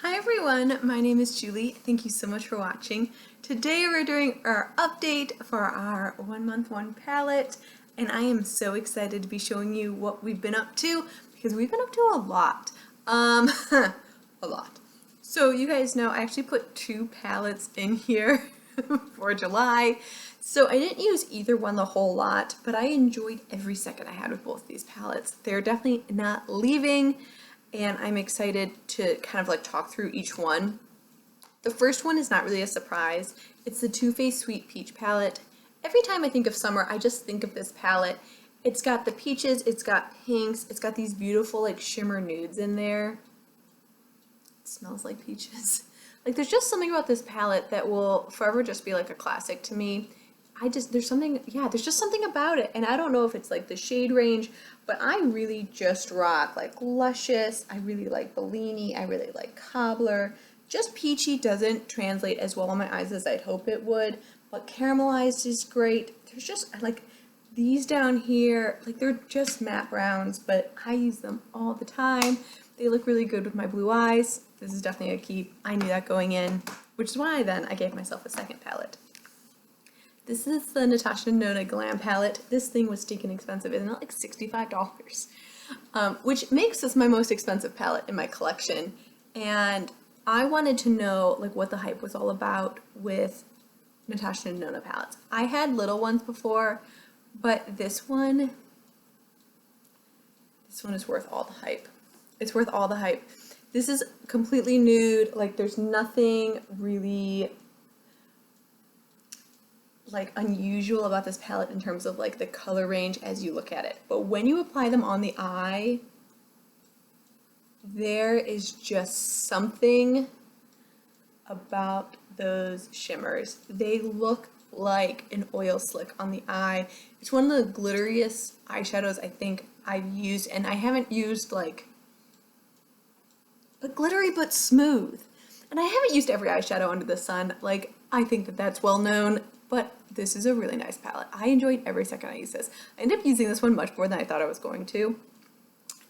Hi everyone, my name is Julie. Thank you so much for watching. Today we're doing our update for our 1 month 1 palette, and I am so excited to be showing you what we've been up to because we've been up to a lot. A lot. So you guys know I actually put 2 palettes in here for July. So I didn't use either one the whole lot, but I enjoyed every second I had with both these palettes. They're definitely not leaving, and I'm excited to kind of like talk through each one. The first one is not really a surprise. It's the Too Faced Sweet Peach palette. Every time I think of summer, I just think of this palette. It's got the peaches, it's got pinks, it's got these beautiful like shimmer nudes in there. It smells like peaches. Like there's just something about this palette that will forever just be like a classic to me. There's just something about it, and I don't know if it's like the shade range, but I really just rock like Luscious, I really like Bellini, I really like Cobbler. Just peachy doesn't translate as well on my eyes as I'd hope it would, but caramelized is great. There's just like these down here, like they're just matte browns, but I use them all the time. They look really good with my blue eyes. This is definitely a keep. I knew that going in, which is why then I gave myself a second palette. This is the Natashia Denona Glam palette. This thing was stinking expensive, isn't it? Like $65, which makes this my most expensive palette in my collection. And I wanted to know like what the hype was all about with Natashia Denona palettes. I had little ones before, but this one is worth all the hype. It's worth all the hype. This is completely nude. Like there's nothing really like unusual about this palette in terms of like the color range as you look at it, but when you apply them on the eye, there is just something about those shimmers. They look like an oil slick on the eye. It's one of the glitteriest eyeshadows I think I've used, and I haven't used like a glittery but smooth. And I haven't used every eyeshadow under the sun. Like I think that that's well known. But this is a really nice palette. I enjoyed every second I used this. I ended up using this one much more than I thought I was going to,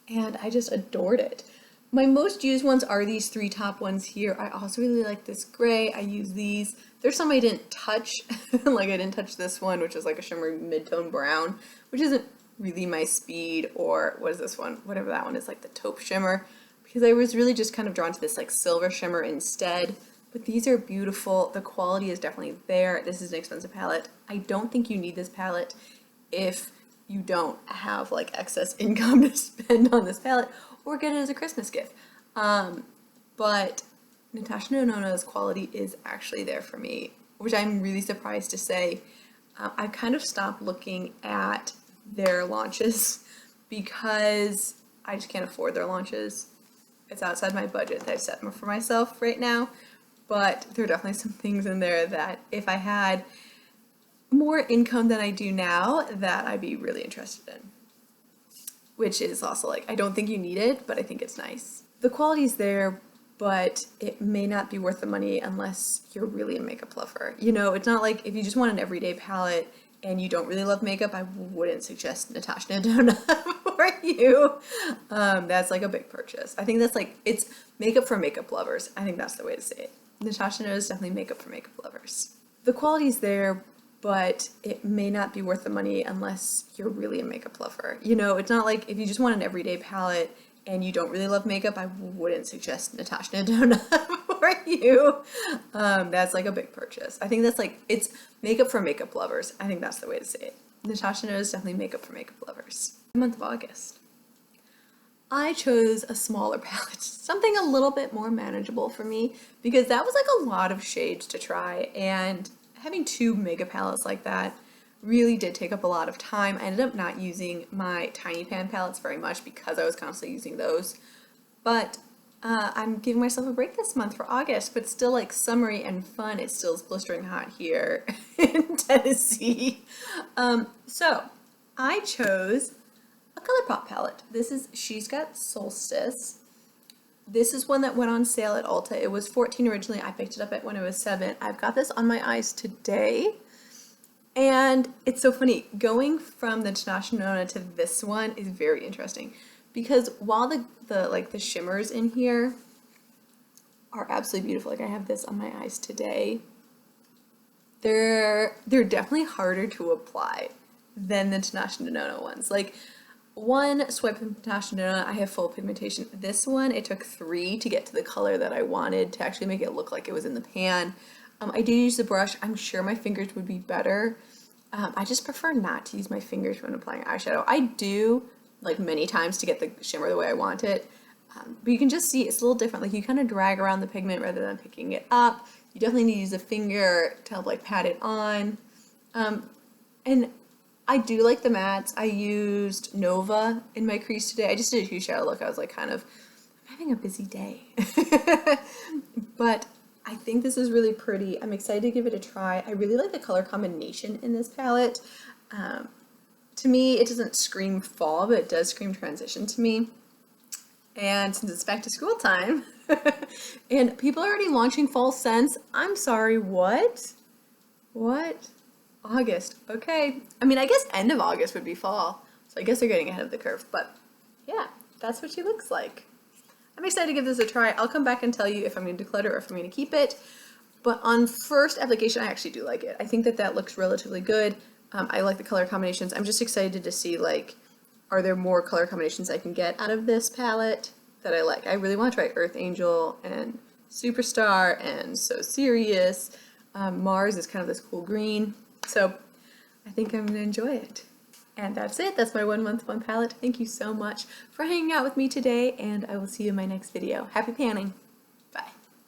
and I just adored it. My most used ones are these 3 top ones here. I also really like this gray. I use these. There's some I didn't touch, like I didn't touch this one, which is like a shimmery mid-tone brown, which isn't really my speed, or what is this one? Whatever that one is, like the taupe shimmer, because I was really just kind of drawn to this like silver shimmer instead. But these are beautiful. The quality is definitely there. This is an expensive palette. I don't think you need this palette if you don't have like excess income to spend on this palette, or get it as a Christmas gift. But Natashia Denona's quality is actually there for me, which I'm really surprised to say. I've kind of stopped looking at their launches because I just can't afford their launches. It's outside my budget that I've set for myself right now. But there are definitely some things in there that if I had more income than I do now, that I'd be really interested in. Which is also like, I don't think you need it, but I think it's nice. The quality's there, but it may not be worth the money unless you're really a makeup lover. You know, it's not like if you just want an everyday palette and you don't really love makeup, I wouldn't suggest Natashia Denona for you. That's like a big purchase. I think that's like, it's makeup for makeup lovers. I think that's the way to say it. Natashia Denona is definitely makeup for makeup lovers. The quality's there, but it may not be worth the money unless you're really a makeup lover. You know, it's not like if you just want an everyday palette and you don't really love makeup, I wouldn't suggest Natashia Denona for you. That's like a big purchase. I think that's like, it's makeup for makeup lovers. I think that's the way to say it. Natashia Denona is definitely makeup for makeup lovers. The month of August, I chose a smaller palette, something a little bit more manageable for me, because that was like a lot of shades to try, and having 2 mega palettes like that really did take up a lot of time. I ended up not using my tiny pan palettes very much because I was constantly using those, but I'm giving myself a break this month for August, but still like summery and fun. It still is blistering hot here in Tennessee. So I chose a Colourpop palette. This is She's Got Solstice. This is one that went on sale at Ulta. It was $14 originally. I picked it up when it was $7. I've got this on my eyes today. And it's so funny. Going from the Natashia Denona to this one is very interesting because while the shimmers in here are absolutely beautiful. Like I have this on my eyes today. They're definitely harder to apply than the Natashia Denona ones. Like one swipe of Natashia Denona, I have full pigmentation. This one, it took 3 to get to the color that I wanted to actually make it look like it was in the pan. I did use the brush. I'm sure my fingers would be better. I just prefer not to use my fingers when applying eyeshadow. I do like many times to get the shimmer the way I want it. But you can just see it's a little different. Like you kind of drag around the pigment rather than picking it up. You definitely need to use a finger to help like pat it on. And I do like the mattes. I used Nova in my crease today. I just did a huge shadow look. I was like kind of having a busy day. But I think this is really pretty. I'm excited to give it a try. I really like the color combination in this palette. To me, it doesn't scream fall, but it does scream transition to me. And since it's back to school time, and people are already launching fall scents, I'm sorry, what? What? August, okay. I mean, I guess end of August would be fall, so I guess they're getting ahead of the curve, but yeah, that's what she looks like. I'm excited to give this a try. I'll come back and tell you if I'm going to declutter or if I'm going to keep it, but on first application, I actually do like it. I think that that looks relatively good. I like the color combinations. I'm just excited to see, like, are there more color combinations I can get out of this palette that I like? I really want to try Earth Angel and Superstar and So Serious. Mars is kind of this cool green. So I think I'm going to enjoy it. And that's it. That's my 1 month 1 palette. Thank you so much for hanging out with me today, and I will see you in my next video. Happy panning!